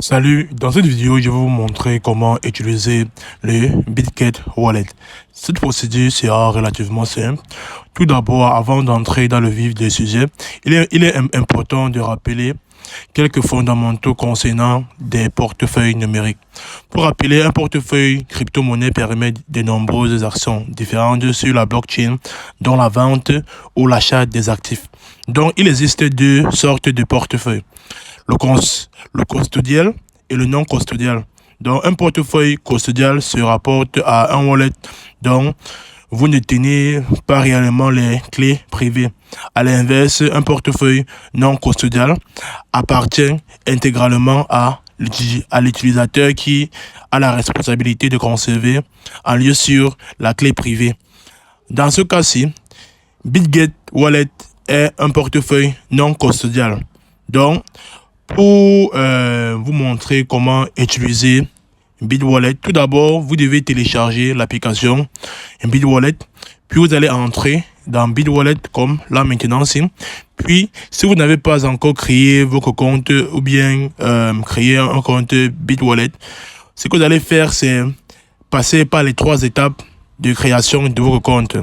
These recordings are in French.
Salut, dans cette vidéo, je vais vous montrer comment utiliser le BitGet Wallet. Cette procédure sera relativement simple. Tout d'abord, avant d'entrer dans le vif du sujet, il est important de rappeler quelques fondamentaux concernant des portefeuilles numériques. Pour rappeler, un portefeuille crypto-monnaie permet de nombreuses actions différentes sur la blockchain, dont la vente ou l'achat des actifs. Donc, il existe deux sortes de portefeuilles. Le custodial et le non custodial. Donc, un portefeuille custodial se rapporte à un wallet dont vous ne tenez pas réellement les clés privées. À l'inverse, un portefeuille non custodial appartient intégralement à l'utilisateur qui a la responsabilité de conserver en lieu sûr la clé privée. Dans ce cas-ci, BitGet Wallet est un portefeuille non custodial. Donc, pour vous montrer comment utiliser BitWallet, tout d'abord, vous devez télécharger l'application BitWallet, puis vous allez entrer dans BitWallet comme là maintenant. Puis, si vous n'avez pas encore créé votre compte ou bien créé un compte BitWallet, ce que vous allez faire, c'est passer par les 3 étapes de création de votre compte.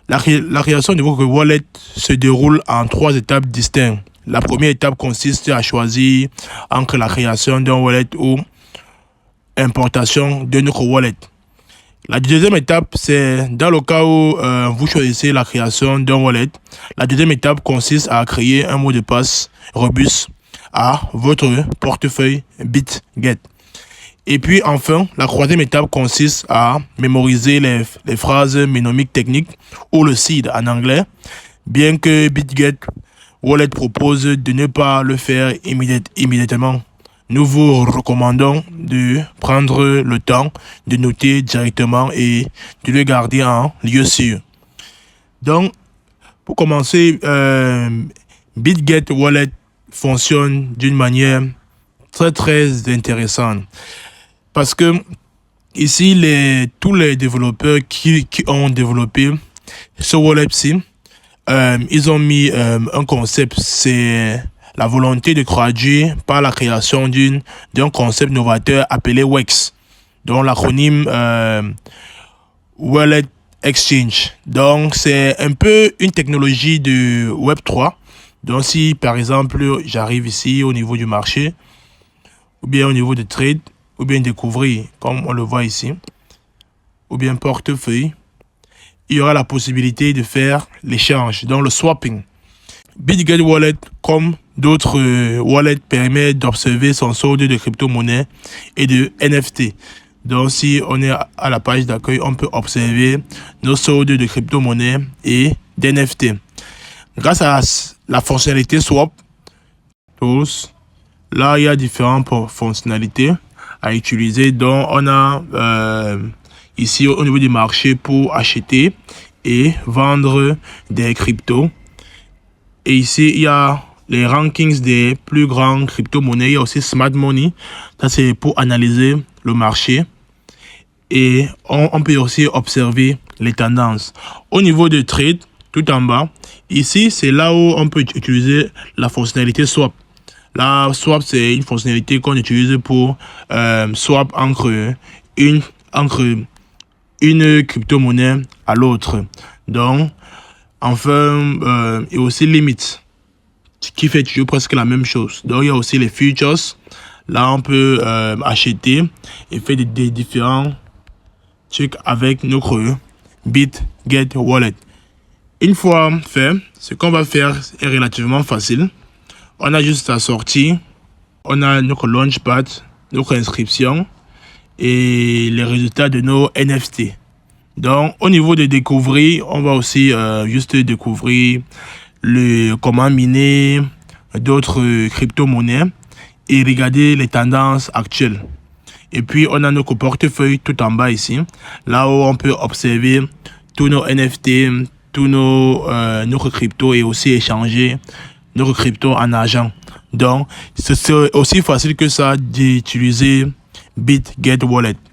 La création de votre wallet se déroule en 3 étapes distinctes. La première étape consiste à choisir entre la création d'un wallet ou importation de notre wallet. La deuxième étape, c'est dans le cas où vous choisissez la création d'un wallet. La deuxième étape consiste à créer un mot de passe robuste à votre portefeuille BitGet. Et puis enfin, la troisième étape consiste à mémoriser les phrases mnémoniques techniques ou le seed en anglais, bien que BitGet Wallet propose de ne pas le faire immédiatement. Nous vous recommandons de prendre le temps de noter directement et de le garder en lieu sûr. Donc, pour commencer, BitGet Wallet fonctionne d'une manière très intéressante. Parce que ici, tous les développeurs qui ont développé ce wallet-ci, ils ont mis un concept, c'est la volonté de traduire par la création d'un concept novateur appelé WEX, dont l'acronyme Wallet Exchange. Donc, c'est un peu une technologie de Web3. Donc, si par exemple, j'arrive ici au niveau du marché, ou bien au niveau de trade, ou bien découvrir, comme on le voit ici, ou bien portefeuille, il y aura la possibilité de faire l'échange, donc le swapping. BitGet Wallet, comme d'autres wallets, permet d'observer son solde de crypto-monnaie et de NFT. Donc, si on est à la page d'accueil, on peut observer nos soldes de crypto-monnaie et d'NFT. Grâce à la fonctionnalité Swap Tools, là, il y a différentes fonctionnalités à utiliser. Donc, on a ici au niveau du marché pour acheter et vendre des cryptos. Et ici, il y a les rankings des plus grands crypto-monnaies. Il y a aussi Smart Money. Ça, c'est pour analyser le marché. Et on peut aussi observer les tendances. Au niveau de trade, tout en bas, ici, c'est là où on peut utiliser la fonctionnalité Swap. La Swap, c'est une fonctionnalité qu'on utilise pour swap entre une crypto-monnaie à l'autre. Donc, enfin, et aussi limite, qui fait toujours presque la même chose. Donc, il y a aussi les futures. Là, on peut acheter et faire des différents trucs avec notre BitGet Wallet. Une fois fait, ce qu'on va faire est relativement facile. On a juste à sortir. On a notre Launchpad, notre inscription et les résultats de nos NFT. Donc, au niveau de découvrir, on va aussi juste découvrir comment miner d'autres crypto-monnaies et regarder les tendances actuelles. Et puis, on a notre portefeuille tout en bas ici, là où on peut observer tous nos NFT, tous notre crypto et aussi échanger notre crypto en argent. Donc, c'est aussi facile que ça d'utiliser BitGet Wallet.